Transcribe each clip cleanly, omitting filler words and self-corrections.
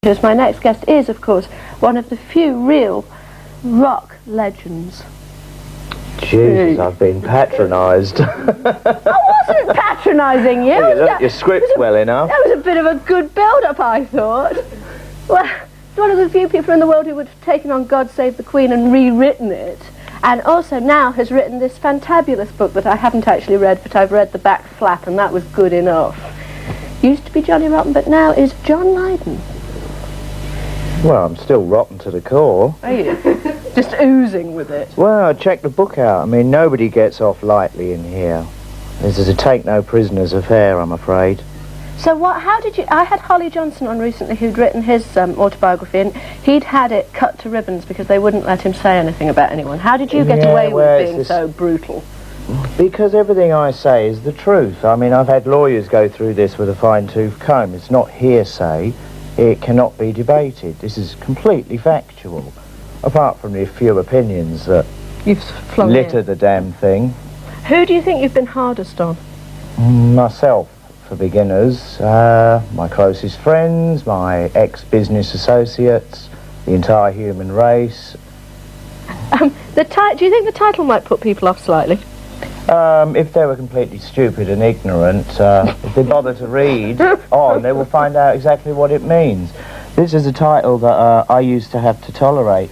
Because my next guest is, of course, one of the few real rock legends. Jesus, I've been patronised. I wasn't patronising you. Well, you look your script well enough. That was a bit of a good build-up, I thought. Well, it's one of the few people in the world who would have taken on God Save the Queen and rewritten it, and also now has written this fantabulous book that I haven't actually read, but I've read the back flap, and that was good enough. Used to be Johnny Rotten, but now is John Lydon. Well, I'm still rotten to the core. Are you? Just oozing with it. Well, check the book out. I mean, nobody gets off lightly in here. This is a take-no-prisoners affair, I'm afraid. So how did you... I had Holly Johnson on recently who'd written his autobiography, and he'd had it cut to ribbons because they wouldn't let him say anything about anyone. How did you get away with being so brutal? Because everything I say is the truth. I mean, I've had lawyers go through this with a fine-tooth comb. It's not hearsay. It cannot be debated. This is completely factual, apart from the few opinions that litter the damn thing. Who do you think you've been hardest on? Myself, for beginners, my closest friends, my ex-business associates, the entire human race. Do you think the title might put people off slightly? If they were completely stupid and ignorant, if they bother to read on, they will find out exactly what it means. This is a title that I used to have to tolerate,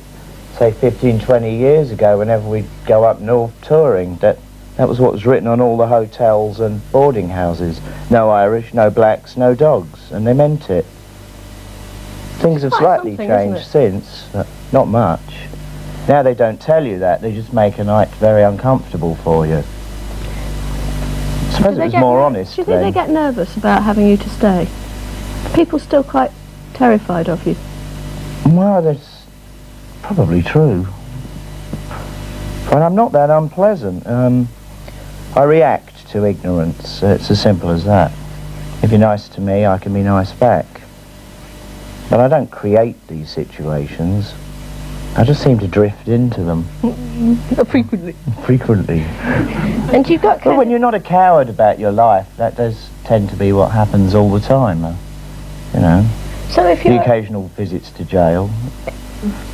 say 15, 20 years ago, whenever we'd go up north touring. That was what was written on all the hotels and boarding houses. No Irish, no blacks, no dogs, and they meant it. Things have slightly changed since, not much. Now they don't tell you that, they just make a night very uncomfortable for you. I suppose it was more honest then. Do you think they get nervous about having you to stay? Are people still quite terrified of you? Well, that's probably true. But I'm not that unpleasant. I react to ignorance. It's as simple as that. If you're nice to me, I can be nice back. But I don't create these situations. I just seem to drift into them. Frequently. Frequently. And you've got... But when you're not a coward about your life, that does tend to be what happens all the time, you know. So if you... The occasional visits to jail,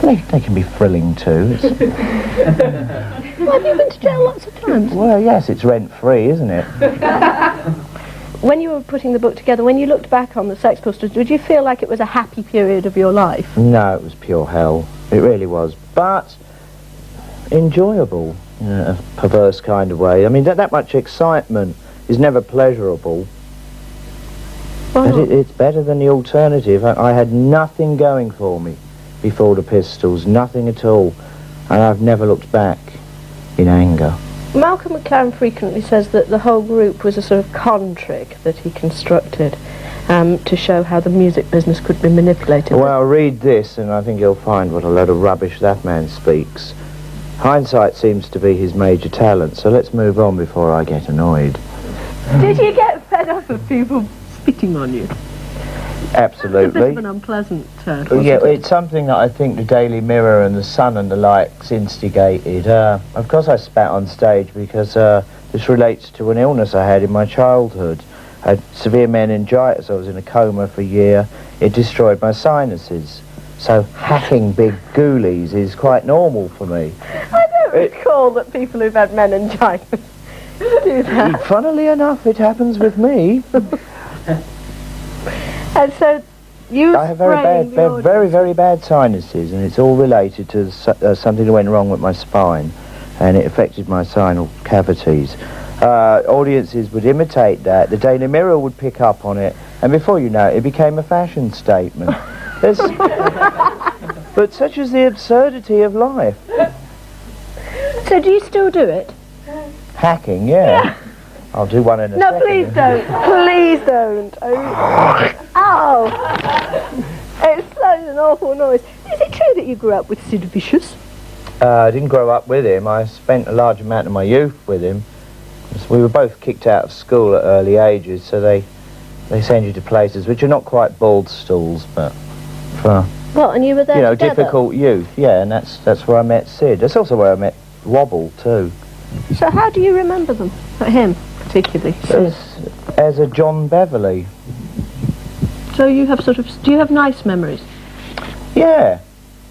they can be thrilling too. Well, have you been to jail lots of times? Well, yes, it's rent-free, isn't it? When you were putting the book together, when you looked back on the Sex Pistols, did you feel like it was a happy period of your life? No, it was pure hell. It really was. But enjoyable in a perverse kind of way. I mean, that much excitement is never pleasurable. But it's better than the alternative. I had nothing going for me before the Pistols, nothing at all. And I've never looked back in anger. Malcolm McLaren frequently says that the whole group was a sort of con trick that he constructed to show how the music business could be manipulated. Well, read this and I think you'll find what a load of rubbish that man speaks. Hindsight seems to be his major talent, so let's move on before I get annoyed. Did you get fed up of people spitting on you? Absolutely. It's a bit of an unpleasant... yeah, it's something that I think the Daily Mirror and the Sun and the likes instigated. Of course I spat on stage because this relates to an illness I had in my childhood. I had severe meningitis. I was in a coma for a year. It destroyed my sinuses. So hacking big ghoulies is quite normal for me. I don't recall that people who've had meningitis do that. Funnily enough, it happens with me. And so you I have very, very bad sinuses, and it's all related to something that went wrong with my spine, and it affected my sinus cavities. Audiences would imitate that. The Daily Mirror would pick up on it, and before you know it, it became a fashion statement. But such is the absurdity of life. So do you still do it? Hacking, yeah. I'll do one in a second. No, please don't. Please don't. Ow! It's such an awful noise. Is it true that you grew up with Sid Vicious? I didn't grow up with him. I spent a large amount of my youth with him. We were both kicked out of school at early ages, so they send you to places which are not quite bald stools, but for... Well, and you were there together? Difficult youth, yeah, and that's where I met Sid. That's also where I met Wobble, too. So how do you remember them? Him, particularly? As a John Beverley. So you have do you have nice memories? Yeah,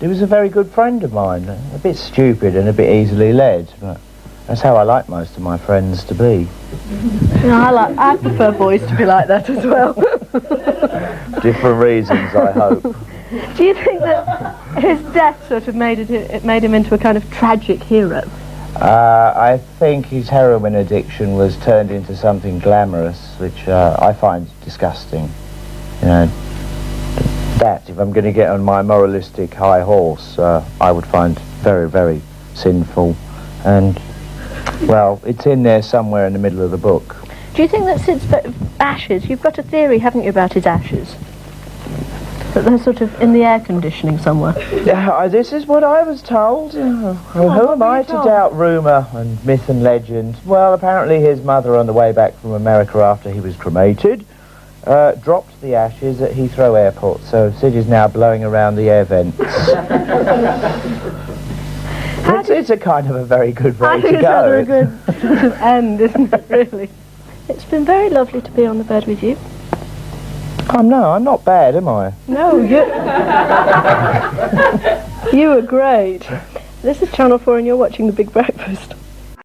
he was a very good friend of mine. A bit stupid and a bit easily led, but that's how I like most of my friends to be. Yeah, I prefer boys to be like that as well. Different reasons, I hope. Do you think that his death sort of made him into a kind of tragic hero? I think his heroin addiction was turned into something glamorous, which I find disgusting. You know, that, if I'm going to get on my moralistic high horse, I would find very, very sinful. And, well, it's in there somewhere in the middle of the book. Do you think that Sid's ashes, you've got a theory, haven't you, about his ashes? That they're sort of in the air conditioning somewhere. This is what I was told. Well, who am I to doubt rumour and myth and legend? Well, apparently his mother, on the way back from America after he was cremated, dropped the ashes at Heathrow Airport, so Sid is now blowing around the air vents. It's a kind of a very good way to go. It's rather a good sort of end, isn't it, really? It's been very lovely to be on the bed with you. Oh, no, I'm not bad, am I? No, you were great. This is Channel 4 and you're watching The Big Breakfast.